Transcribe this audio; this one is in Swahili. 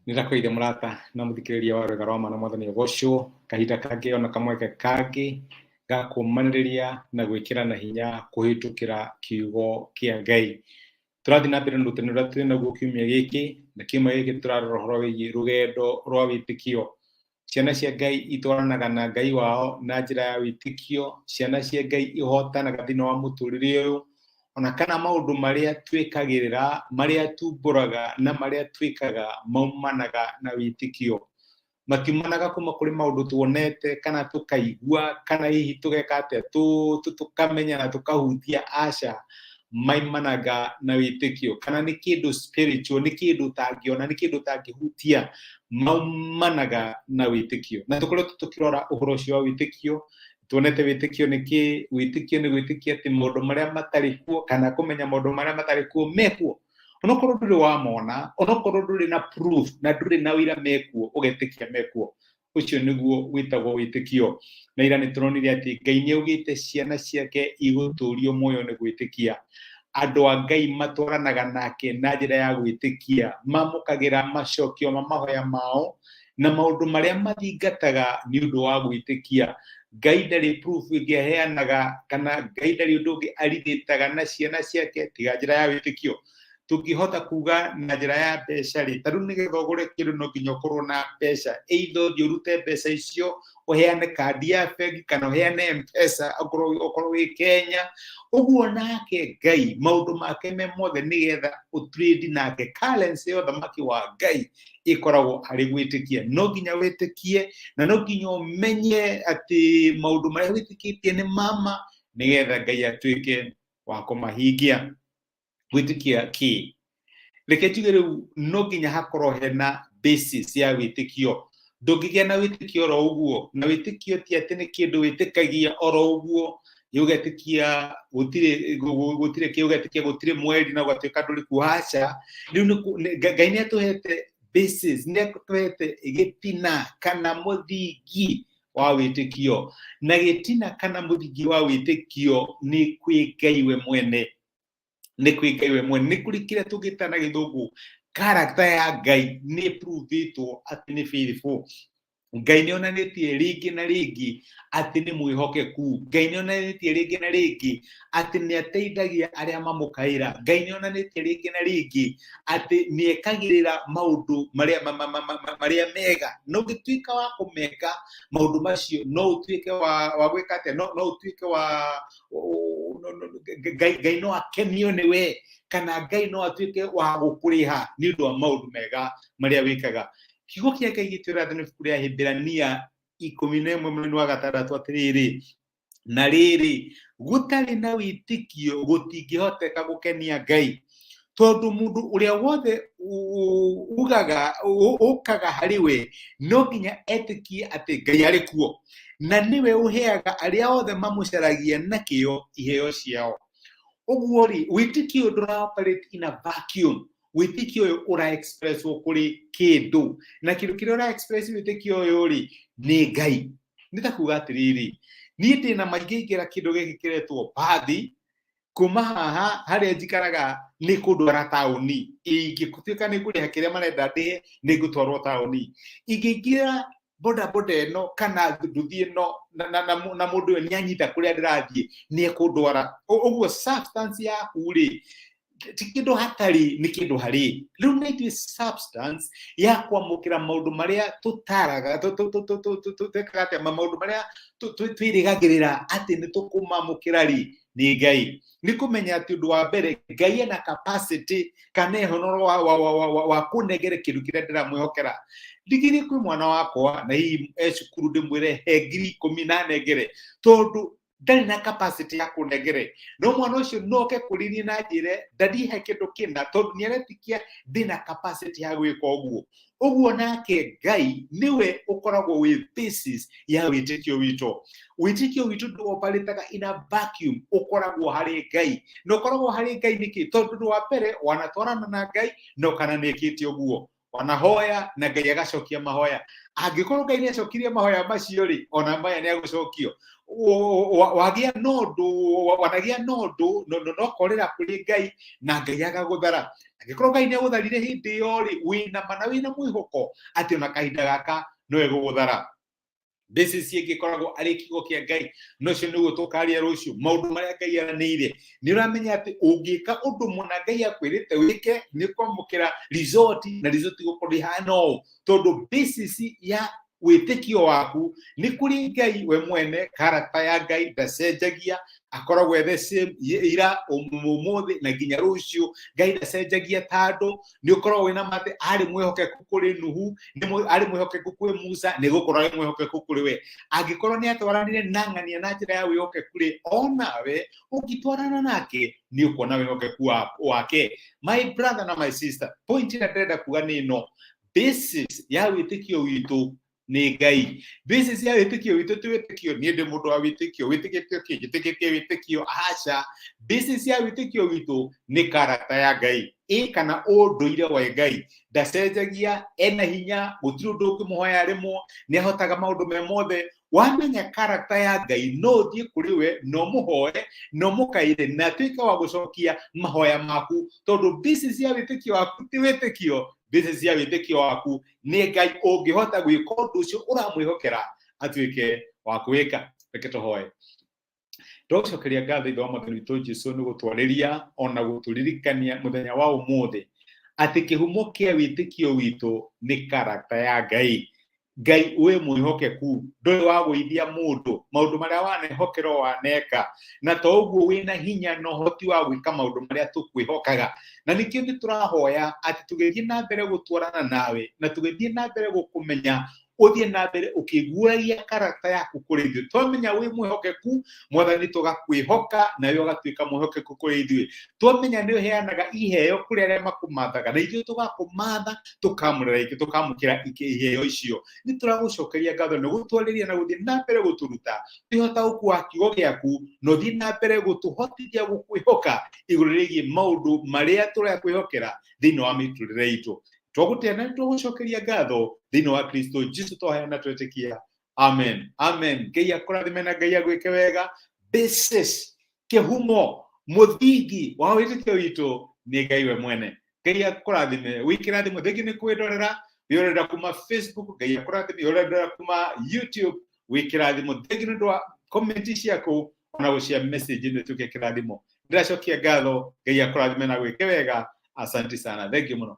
Nirakoire murata na muthikiriria wa rwega rwa mana mwathani gocwo kahinda kangi ona kamweke kangi gakumaniriria na gwikirana hinya kuhitukira kiugo kia Ngai. Turathi na mbere n'urutani ruria turi naguo kiumia giki na kiumia giki turarora uhoro wigie rugendo rwa wĩtĩkio. Ciana cia Ngai itwaranaga na Ngai wao na njira ya wĩtĩkio. Ciana cia Ngai ihotanaga thiini wa muturire uyu ona kana maundu maria twikagirira maria tumburaga na maria twikaga maumanaga na wĩtĩkio. Matiumanaga kuma kuri maundu tuonete kana tukaigua kana hihi tugeka atia tukamenya na tukahutia aca, maimanaga na wĩtĩkio. Kana ni kindu spiritual, ni kindu tangiona, ni kindu tangihutia, maumanaga na wĩtĩkio. Na tukoretwo tukirora uhoro ucio wa wĩtĩkio, tuonete wĩtĩkio ni ki. Wĩtĩkio ni gwĩtĩkia ati maundu maria matari kuo kana kumenya maundu maria matari kuo mekuo. Onokorwo nduri wamona, onokorwo nduri na proof na nduri na wira mekuo, ugetĩkia mekuo. Ucio niguo witagwo wĩtĩkio. Na ira ni turonire ati Ngai ni augite ciana ciake iguturio muoyo ni gwĩtĩkia. Andu a Ngai matwaranaga nake na njira ya gwĩtĩkia, mamukagira macokio ma mahoya mao na maundu maria mathingataga ni undu wa gwĩtĩkia. Ngai ndari proof ingiheanaga kana Ngai ndari undu ungi arithitaga na ciana ciake tiga njira ya wĩtĩkio. Tungihota kuga na njira ya mbeca ri, taru nigetha ugure kindu no nginya ukorwo na mbeca, either uthii urute mbeca icio uheane kandi ya bengi kana uheane mpesa ukorwo wi Kenya. Uguo nake Ngai maundu make me mothe nigetha utrade nake currency yo thamaki wa Ngai ikoragwo ari gwĩtĩkia. No nginya wĩtĩkie na no nginya umenye ati maundu maria wĩtĩkĩtie ni mama nigetha Ngai atuike wa kumahingia. Gwĩtĩkia ki, reke njuge riu no nginya hakorwo hena basis ya wĩtĩkio. Ndũngĩgĩa na wĩtĩkio oro ũguo, na wĩtĩkio ti atĩ nĩ kĩndũ wĩtĩkagia oro ũguo ugetĩkia gũtirĩ kĩ, ugetĩkia gũtirĩ mweri na ũgatuĩka ndũrĩ kuo. Aca, rĩu Ngai nĩ atũhete basis, nĩ atũhete gĩtina kana mũthingi wa wĩtĩkio. Na gĩtina kana mũthingi wa wĩtĩkio nĩ kwĩ Ngai we mwene. Nĩ kwĩ Ngai we mwene. Nĩ kũrĩ kĩrĩa tũngĩta na gĩthũngũ character ya Ngai nĩ pruvĩtwo atĩ nĩ faithful. Ngai nĩ onanĩtie rĩngĩ na rĩngĩ atĩ nĩ mwĩhokeku. Ngai nĩ onanĩtie rĩngĩ na rĩngĩ atĩ nĩ ateithagia arĩa mamũkaĩra. Ngai nĩ onanĩtie rĩngĩ na rĩngĩ atĩ nĩ ekagĩrĩra maũndũ marĩa mega. No ũngĩtuĩka wa kũmeka maũndũ macio no ũtuĩke wa gwĩka atĩa, no ũtuĩke wa Ngai no akenio nĩ we, kana Ngai no atuĩke wa gũkũrĩha nĩ ũndũ wa maũndũ mega marĩa wĩkaga. Kiugo kĩa Ngai gĩtwĩra thĩinĩ wa ibuku rĩa Hĩbĩrania 11:6 atĩrĩrĩ, na rĩrĩ gũtarĩ na wĩtĩkio gũtingĩhoteka gũkenia Ngai, tondũ mũndũ ũrĩa wothe ũkaga harĩ we no nginya etĩkie atĩ Ngai arĩ kuo, na nĩwe ũheaga arĩa othe mamũcaragia na kĩo iheo ciao. Ũguo rĩ, wĩtĩkio ndũra operate in a vacuum. Wĩtĩkio ũyũ ũra express kũrĩ kĩndũ, na kĩndũ kĩrĩa ũra express wĩtĩkio ũyũ rĩ nĩ Ngai. Nĩ ta kuga atĩrĩrĩ, niĩ ndĩna maingĩ ingĩra kĩndũ gĩkĩ kĩretwo bathi. Kuma haha harĩa njikaraga nĩ kũndwara taũni, ingĩtuĩka nĩ ngũrĩha kĩrĩa marenda ndĩhe nĩ ngũtwarwo taũni. Ingĩingĩra bodaboda ĩno kana nduthi ĩno na mũndũ ũyũ nĩ anyita kũrĩa ndĩrathiĩ nĩ ekũndwara. Ũguo substance yaku rĩ ti kĩndũ hatarĩ, nĩ kĩndũ harĩ. Rĩu nĩ ithuĩ substance ya kwamũkĩra maũndũ marĩa tũtaraga, twĩkaga atĩa, maũndũ marĩa twĩrĩgagĩrĩra atĩ nĩ tũkũmamũkĩra rĩ nĩ Ngai. Nĩ kũmenya atĩ ũndũ wa mbere Ngai ena capacity kana ehonoro wa kũnengere kĩndũ kĩrĩa ndĩramwĩhokera. Ndigiri kwĩ mwana wakwa na hihi cukuru ndĩmwĩre he ngiri 10 na nengere, tondũ ndarĩ na capacity ya kũnengere. No mwana ũcio noke kũrĩnie na njĩre ndandihe kĩndũ kĩna tondũ nĩ aretikia ndĩna capacity ya gwĩka ũguo. Ũguo nake Ngai niwe ũkoragwo wĩ basis ya wĩtĩkio witũ. Wĩtĩkio witũ ndũ-operataga in a vacuum, ũkoragwo harĩ Ngai. Na ũkoragwo harĩ Ngai nĩkĩ? Tondũ ũndũ wa mbere wanatwarana na Ngai no kana nĩkĩte ũguo. wanahoya na Ngai agacokia mahoya. Angĩkorwo Ngai nĩacokirie mahoya macio rĩ, ona maya nĩagũcokio. Wanagia nondũ no korera kũrĩ Ngai na Ngai agagũthara. Angĩkorwo Ngai nĩagũtharire hĩndĩ ĩyo rĩ, wĩna mwĩhoko atĩ ona kahinda gaka no egũgũthara. Basis ĩngĩkoragwo arĩ kiugo kĩa Ngai, no cio nĩguo tũkaria rũciũ. Maũndũ marĩa Ngai aranĩire, nĩũramenya atĩ ũngĩka ũndũ mũna Ngai akwĩrĩte wĩke nĩ kwamũkĩra result, na result gũkorwo ihana ũũ, tondũ basis ya wĩtĩkio waku nĩ kũrĩ Ngai we mwene. Character ya Ngai ndacenjagia, akoragwo the same ira ũmũthĩ na nginya rũciũ. Ngai ndacenjagia tondũ nĩũkoragwo wĩna matĩ arĩ mwĩhokeku kũrĩ Nuhu, arĩ mwĩhokeku kũrĩ Musa, nĩgũkorwo arĩ mwĩhokeku kũrĩ we. Angĩkorwo nĩatwaranire na ng'ania na njĩra ya wĩhokeku rĩ, onawe ũngĩtwarana nake nĩũkuona wĩhokeku wake. My brother na my sister, point ĩrĩa ndĩrenda kuga nĩ ĩno: basis ya wĩtĩkio witũ nĩ Ngai. Basis ya wĩtĩkio witũ ti wĩtĩkio niĩ ndĩ mũndũ wa wĩtĩkio, wĩtĩkĩtio kĩ, njĩtĩkĩtie wĩtĩkio, aca. Basis ya wĩtĩkio witũ nĩ character ya Ngai, kana ũndũire wa Ngai. Ndacenjagia, ena hinya, gũtirĩ ũndũ ũngĩmũhoya rĩmwo, nĩahotaga maũndũ me mothe. Wamenya character ya Ngai, no ũthiĩ kũrĩ we, no mũhoe, no mũkaire, na atuĩke wa gũcokia mahoya maku, tondũ basis ya wĩtĩkio waku ti wĩtĩkio. Basis ya wĩtĩkio waku nĩ Ngai. Ũngĩhota gwĩka ũndũ ũcio ũramwĩhokera atuĩke wa kwĩka. Reke tũhoe. Tũcokeria ngatho ithe wa Mwathani witũ Jesũ nĩ gũtwarĩria ona gũtũririkania mũthenya wa ũmũthĩ atĩ kĩhumo kĩa wĩtĩkio witũ nĩ character ya Ngai. Ngai wĩ mwĩhokeku, ndũrĩ wa gũithia mũndũ, maũndũ marĩa wanehokerwo waneka, na to ũguo wĩna hinya na ũhoti wa gwĩka maũndũ marĩa tũkwĩhokaga. Na nĩkĩo nĩtũrahoya atĩ tũgĩthiĩ na mbere gũtwarana nawe, na tũgĩthiĩ na mbere gũkũmenya, ũthiĩ na mbere ũkĩguũragia character yaku kũrĩ ithuĩ. Twamenya wĩ mwĩhokeku, Mwathani tũgakwĩhoka, nawe ũgatuĩka mwĩhokeku kũrĩ ithuĩ. Twamenya nĩ ũheanaga iheo kũrĩ arĩa makũmathaga, na ithuĩ tũgakũmatha, tũkamũkĩra iheo icio. Nĩ tũragũcokeria ngatho nĩ gũtwarĩria na gũthiĩ na mbere gũtũruta twĩhota gũkua kiugo gĩaku, na ũthiĩ na mbere gũtũhotithia gũkwĩhoka igũrũ rĩgiĩ maũndũ marĩa tũrakwĩhokera thĩinĩ wa mĩtũrĩre itũ. Twagũtĩa na tũgũcokeria ngatho thĩinĩ wa Kristo Jesũ twahoya na twetĩkia. Amen. Amen. Ngai akũrathime na Ngai agwĩke wega. Basis, kĩhumo, mũthingi wa wĩtĩkio witũ nĩ Ngai we mwene. Ngai akũrathime. Wĩkĩrathimo thĩngĩ nĩ kwĩrorera, wĩrorera kuma Facebook, Ngai akũrathime, wĩrorera kuma YouTube, wĩkĩrathimo thĩngĩ nĩ ũndũ wa comment ciaku ona gũcia message nĩ tũke kĩrathimo. Ndĩracokia ngatho, Ngai akũrathime na gwĩke wega. Asante sana. Thank you mũno.